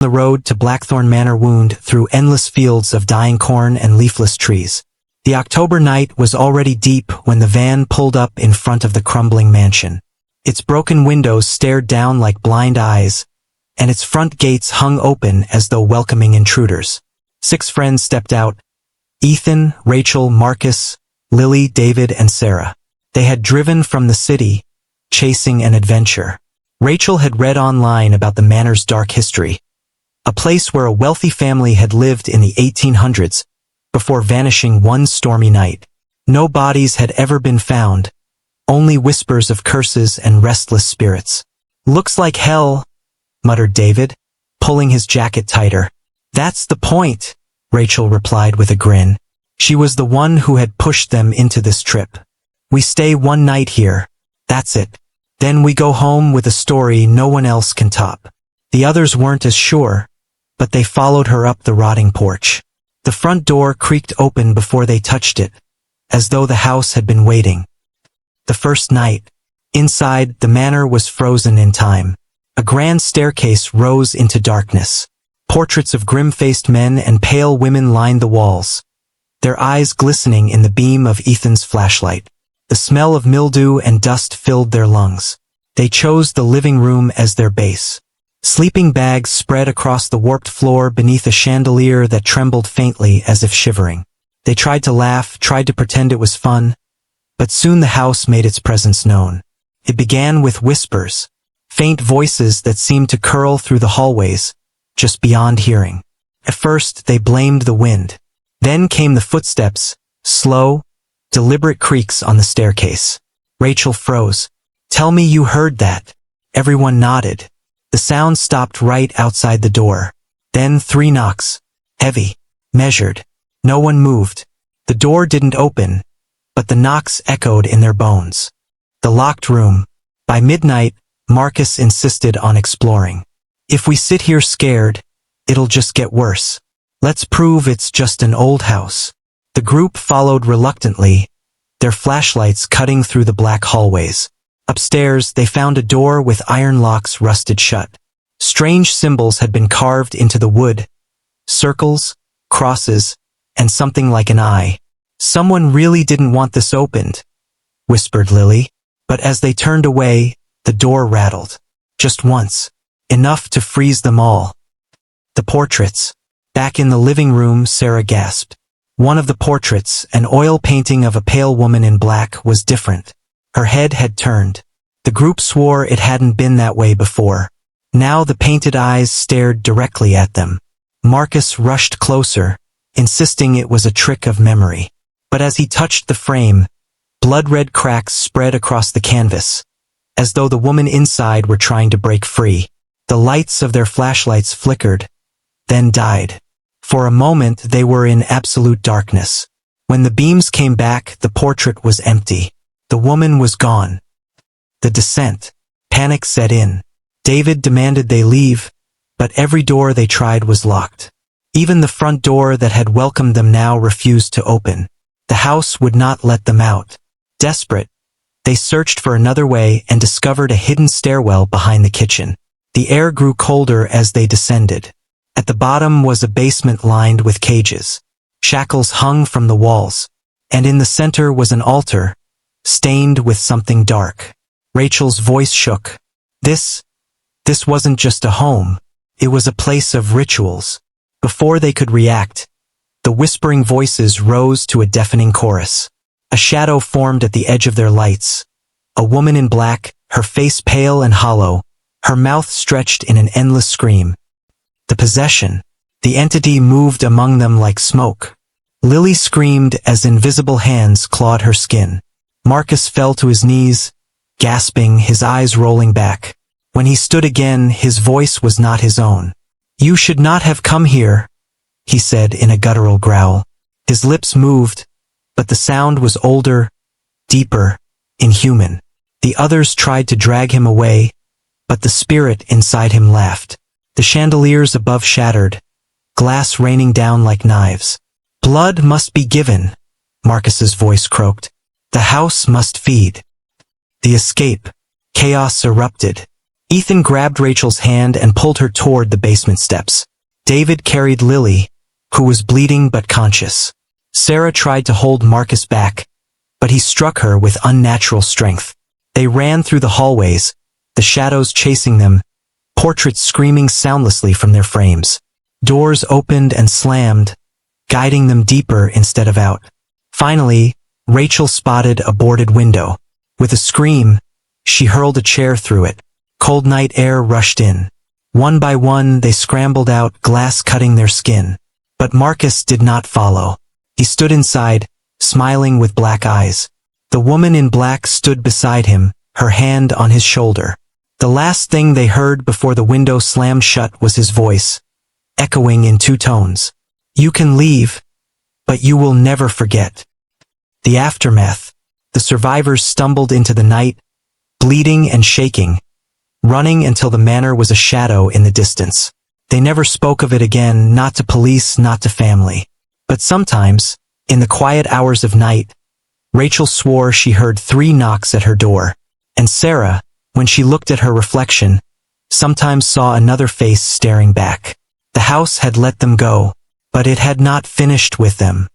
the road to Blackthorn Manor wound through endless fields of dying corn and leafless trees. The October night was already deep when the van pulled up in front of the crumbling mansion. Its broken windows stared down like blind eyes, and its front gates hung open as though welcoming intruders. 6 friends stepped out: Ethan, Rachel, Marcus, Lily, David, and Sarah. They had driven from the city, chasing an adventure. Rachel had read online about the manor's dark history, a place where a wealthy family had lived in the 1800s, before vanishing one stormy night. No bodies had ever been found, only whispers of curses and restless spirits. "Looks like hell," muttered David, pulling his jacket tighter. "That's the point," Rachel replied with a grin. She was the one who had pushed them into this trip. "We stay one night here. That's it. Then we go home with a story no one else can top." The others weren't as sure, but they followed her up the rotting porch. The front door creaked open before they touched it, as though the house had been waiting. The first night. Inside, the manor was frozen in time. A grand staircase rose into darkness. Portraits of grim-faced men and pale women lined the walls, their eyes glistening in the beam of Ethan's flashlight. The smell of mildew and dust filled their lungs. They chose the living room as their base. Sleeping bags spread across the warped floor beneath a chandelier that trembled faintly as if shivering. They tried to laugh, tried to pretend it was fun, but soon the house made its presence known. It began with whispers, faint voices that seemed to curl through the hallways, just beyond hearing. At first, they blamed the wind. Then came the footsteps, slow, deliberate creaks on the staircase. Rachel froze. "Tell me you heard that." Everyone nodded. The sound stopped right outside the door. Then 3 knocks. Heavy. Measured. No one moved. The door didn't open, but the knocks echoed in their bones. The locked room. By midnight, Marcus insisted on exploring. "If we sit here scared, it'll just get worse. Let's prove it's just an old house." The group followed reluctantly, their flashlights cutting through the black hallways. Upstairs, they found a door with iron locks rusted shut. Strange symbols had been carved into the wood: circles, crosses, and something like an eye. "Someone really didn't want this opened," whispered Lily. But as they turned away, the door rattled. Just once. Enough to freeze them all. The portraits. Back in the living room, Sarah gasped. One of the portraits, an oil painting of a pale woman in black, was different. Her head had turned. The group swore it hadn't been that way before. Now the painted eyes stared directly at them. Marcus rushed closer, insisting it was a trick of memory. But as he touched the frame, blood-red cracks spread across the canvas, as though the woman inside were trying to break free. The lights of their flashlights flickered, then died. For a moment they were in absolute darkness. When the beams came back, the portrait was empty. The woman was gone. The descent. Panic set in. David demanded they leave, but every door they tried was locked. Even the front door that had welcomed them now refused to open. The house would not let them out. Desperate, they searched for another way and discovered a hidden stairwell behind the kitchen. The air grew colder as they descended. At the bottom was a basement lined with cages. Shackles hung from the walls, and in the center was an altar, stained with something dark. Rachel's voice shook. This wasn't just a home. It was a place of rituals. Before they could react, the whispering voices rose to a deafening chorus. A shadow formed at the edge of their lights. A woman in black, her face pale and hollow, her mouth stretched in an endless scream. The possession. The entity moved among them like smoke. Lily screamed as invisible hands clawed her skin. Marcus fell to his knees, gasping, his eyes rolling back. When he stood again, his voice was not his own. "You should not have come here," he said in a guttural growl. His lips moved, but the sound was older, deeper, inhuman. The others tried to drag him away, but the spirit inside him laughed. The chandeliers above shattered, glass raining down like knives. "Blood must be given," Marcus's voice croaked. "The house must feed." The escape. Chaos erupted. Ethan grabbed Rachel's hand and pulled her toward the basement steps. David carried Lily, who was bleeding but conscious. Sarah tried to hold Marcus back, but he struck her with unnatural strength. They ran through the hallways, the shadows chasing them, portraits screaming soundlessly from their frames. Doors opened and slammed, guiding them deeper instead of out. Finally, Rachel spotted a boarded window. With a scream, she hurled a chair through it. Cold night air rushed in. One by one, they scrambled out, glass cutting their skin. But Marcus did not follow. He stood inside, smiling with black eyes. The woman in black stood beside him, her hand on his shoulder. The last thing they heard before the window slammed shut was his voice, echoing in two tones. You can leave, but you will never forget. The aftermath. The survivors stumbled into the night, bleeding and shaking, running until the manor was a shadow in the distance. They never spoke of it again, not to police, not to family. But sometimes, in the quiet hours of night, Rachel swore she heard 3 knocks at her door, and Sarah, when she looked at her reflection, sometimes saw another face staring back. The house had let them go, but it had not finished with them.